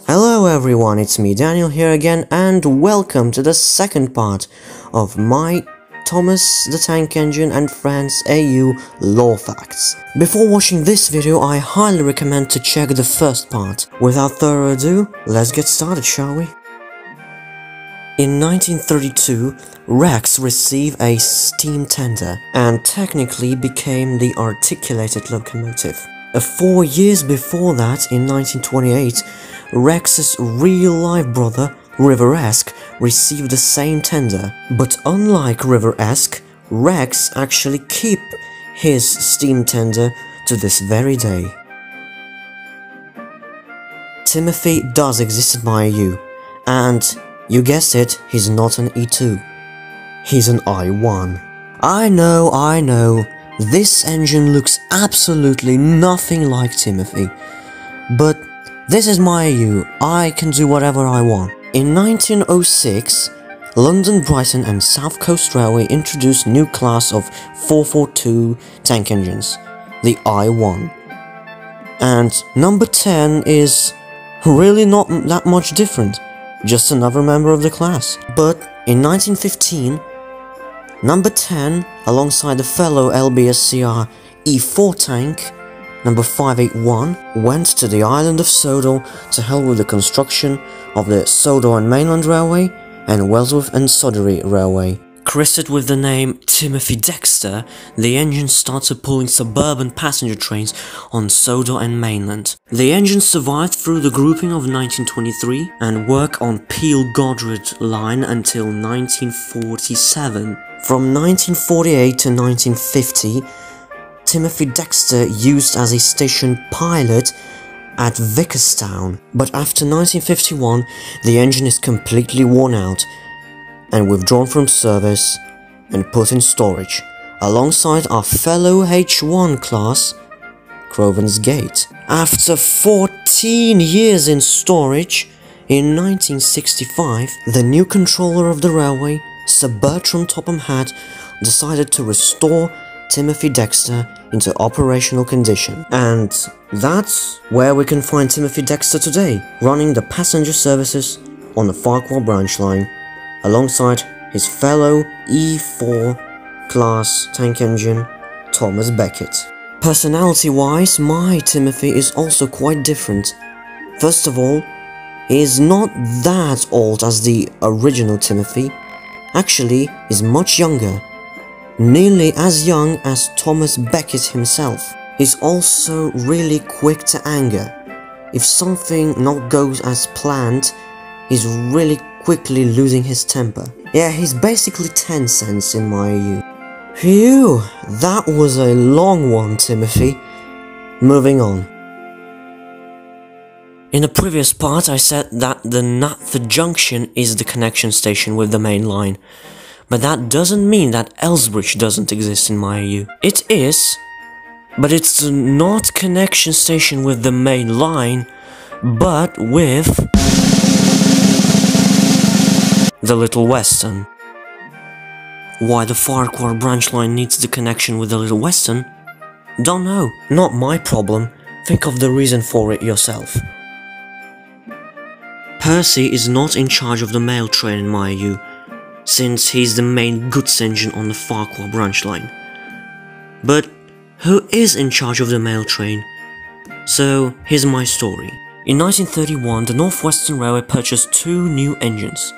Hello everyone, it's me Daniel here again, and welcome to the second part of my Thomas the Tank Engine and Friends AU lore facts. Before watching this video, I highly recommend to check the first part. Without further ado, let's get started, shall we? In 1932, Rex received a steam tender and technically became the articulated locomotive. 4 years before that, in 1928, Rex's real-life brother, River-esque, received the same tender. But unlike River-esque, Rex actually keep his steam tender to this very day. Timothy does exist in my AU, and you guessed it, he's not an E2. He's an I1. I know, this engine looks absolutely nothing like Timothy, but this is my AU, I can do whatever I want. In 1906, London, Brighton and South Coast Railway introduced new class of 442 tank engines, the I1. And number 10 is really not that much different, just another member of the class. But in 1915, number 10, alongside the fellow LBSCR E4 tank, number 581, went to the island of Sodor to help with the construction of the Sodor and Mainland Railway and Wellsworth and Sodbury Railway. Christened with the name Timothy Dexter, the engine started pulling suburban passenger trains on Sodor and Mainland. The engine survived through the grouping of 1923 and worked on Peel-Godred line until 1947. From 1948 to 1950, Timothy Dexter used as a station pilot at Vickerstown, but after 1951 the engine is completely worn out and withdrawn from service and put in storage, alongside our fellow H1 class, Crovan's Gate. After 14 years in storage, in 1965, the new controller of the railway, Sir Bertram Topham Hatt, decided to restore Timothy Dexter into operational condition. And that's where we can find Timothy Dexter today, running the passenger services on the Farquhar branch line, alongside his fellow E4 class tank engine, Thomas Beckett. Personality-wise, my Timothy is also quite different. First of all, he is not that old as the original Timothy. Actually, he's much younger, nearly as young as Thomas Beckett himself. He's also really quick to anger. If something not goes as planned, he's really quickly losing his temper. Yeah, he's basically 10 cents in my AU. Phew, that was a long one, Timothy. Moving on. In the previous part, I said that the Knapford Junction is the connection station with the main line. But that doesn't mean that Elsbridge doesn't exist in my AU. It is, but it's not connection station with the main line, but with the Little Western. Why the Farquhar branch line needs the connection with the Little Western? Don't know. Not my problem. Think of the reason for it yourself. Percy is not in charge of the mail train in my AU, since he's the main goods engine on the Farquhar branch line. But who is in charge of the mail train? So here's my story. In 1931, the North Western Railway purchased 2 new engines.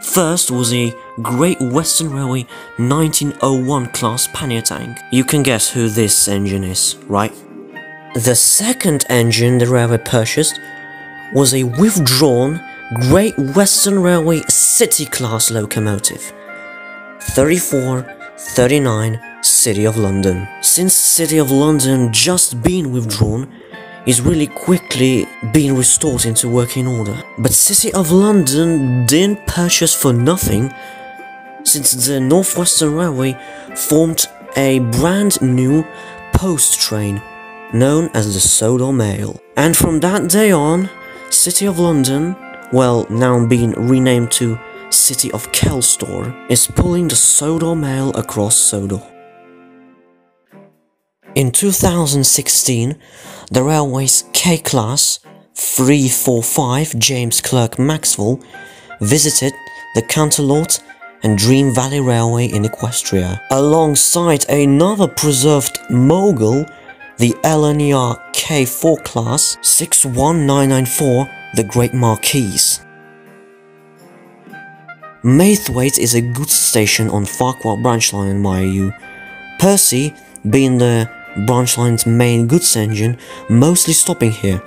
First was a Great Western Railway 1901 class pannier tank. You can guess who this engine is, right? The second engine the railway purchased was a withdrawn Great Western Railway City class locomotive, 3439 City of London. Since City of London just been withdrawn, is really quickly being restored into working order. But City of London didn't purchase for nothing, since the North Western Railway formed a brand new post train known as the Sodor Mail. And from that day on, City of London, well, now being renamed to City of Kelstor, is pulling the Sodor Mail across Sodor. In 2016, the railway's K-Class 345 James Clerk Maxwell visited the Canterlot and Dream Valley Railway in Equestria, alongside another preserved mogul, the LNER K4 class 61994, the Great Marquis. Maithwaite is a goods station on Farquhar branch line in MyAU. Percy, being the branch line's main goods engine, mostly stopping here.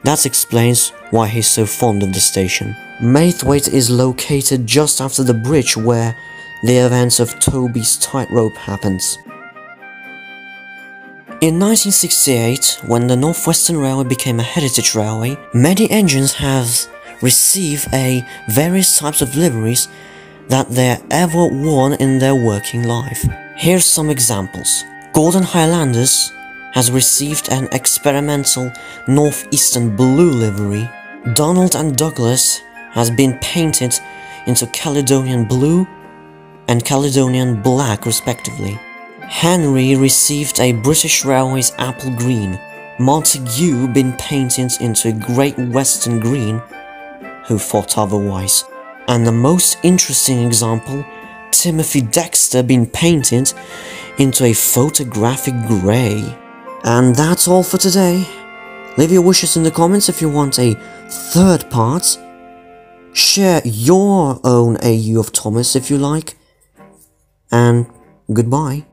That explains why he's so fond of the station. Maithwaite is located just after the bridge where the events of Toby's tightrope happens. In 1968, when the Northwestern Railway became a heritage railway, many engines have received various types of liveries that they ever worn in their working life. Here's some examples. Gordon Highlanders has received an experimental northeastern blue livery. Donald and Douglas has been painted into Caledonian blue and Caledonian black respectively. Henry received a British Railways apple green. Montague been painted into a Great Western green. Who thought otherwise? And the most interesting example, Timothy Dexter been painted into a photographic grey. And that's all for today. Leave your wishes in the comments if you want a third part. Share your own AU of Thomas if you like. And goodbye.